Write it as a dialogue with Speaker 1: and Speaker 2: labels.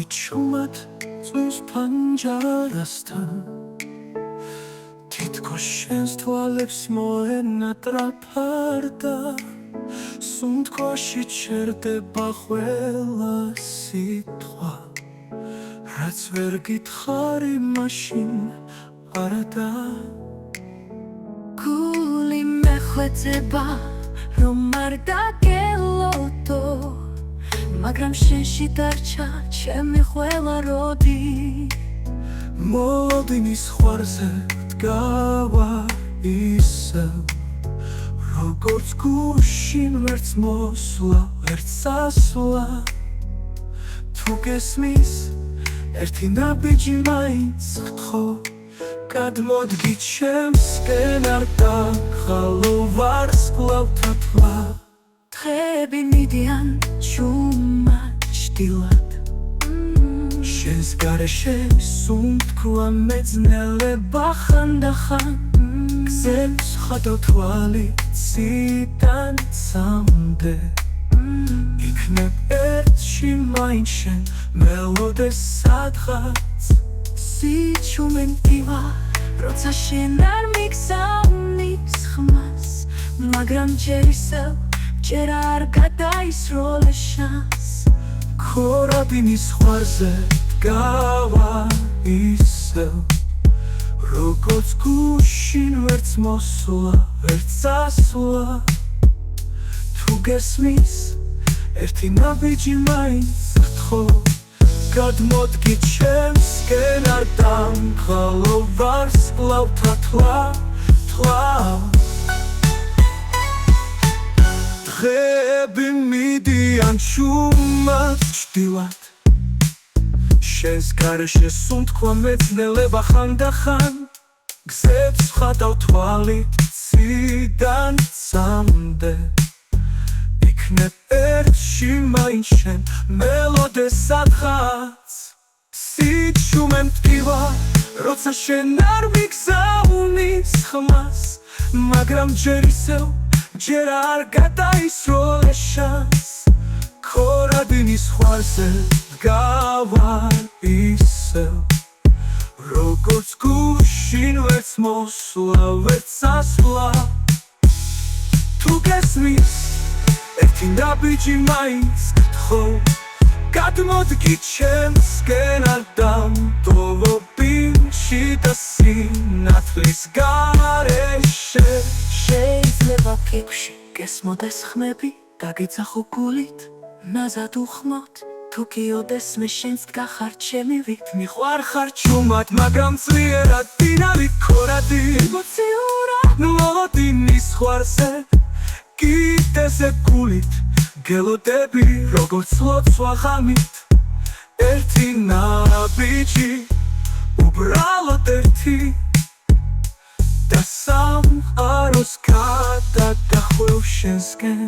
Speaker 1: ჩუმად წვის ფანჯარასთან თითქოს შენს თვალებს მოენატრაფარდა სუნთქვაში ჩერდება ყველა სიტყვა რაც ვერ გითხარი მაშინ არადა
Speaker 2: გული მეხვეწება რომ არ დაგელოდო მაგრამ შენში დარჩა ჩემი ყველა როდი
Speaker 1: მოლოდინის ხვარზე დგავა ისევ როგორც გუშინ ვერც მოსვლა ვერც სასვლა თუ გესმის ერთი ნაბიჯი მაინც გთხოვ გადმოდგი ჩემსკენ არ დახალო ვარსკვლავ თათლა
Speaker 2: დღეები მიდიან ჩუმად ჭდილად
Speaker 1: შენს გარეშე სუნთქვა მეძნელება ხანდახან გზებს ხატო თვალი ციდან ცამდე იქნებ ერთში მაინც შენ მელოდეს სადღაც
Speaker 2: სიჩუმენტივა როცა შენ არ მიგზავნის ხმას მაგრამ ჯერ ისევ ჯერ არ გადაისროლე შანს
Speaker 1: ქორადინის ხვარზე დგავა ისევ როგორც გუშინ ვერც მოსვლა ვერც სასვლა თუ გესმის ერთი ნაბიჯი მაინც გთხოვ გადმოდგი ჩემსკენ არ დამხალო ვარსკვლავ თათლა დღეები მიდიან ჩუმად ჭდილად შენს გარეშე სუნთქვა მეძნელება ხანდახან გზებს ხატავ თვალი ციდან ცამდე იქნებ ერთში მაინც შენ მელოდეს სადღაც სიჩუმე მტკივა როცა შენ არ მიგზავნის ხმას მაგრამ ჯერ ისევ ჯერ არ გადაისროლე შანს ქორადინის ხვარზე დგავა ისევ როგორც გუშინ ვერც მოსვლა ვერც სასვლა თუ გესმის ერთი ნაბიჯი მაინც გთხოვ გადმოდგი ჩემსკენ არ დამტოვო ბინჩი და სინათლის გარეშე
Speaker 2: შეიძლება კებში გესმოდეს ხმები დაგიძახო გულით ნაზად უხმოთ თუ გიოდეს მე შენს დგახარ ჩემი ვით
Speaker 1: მიყვარ ხარ ჩუმად მაგრამ ძლიერად დინავით ქორადი
Speaker 2: ემოციურად
Speaker 1: მოლოდინის ხვარზე კიდეზე გულით გელოდები როგორც ლოცვა ღამით ერთი ნაბიჯი უბრალოდ ერთი და სამყაროს გადაგახევ შენსკენ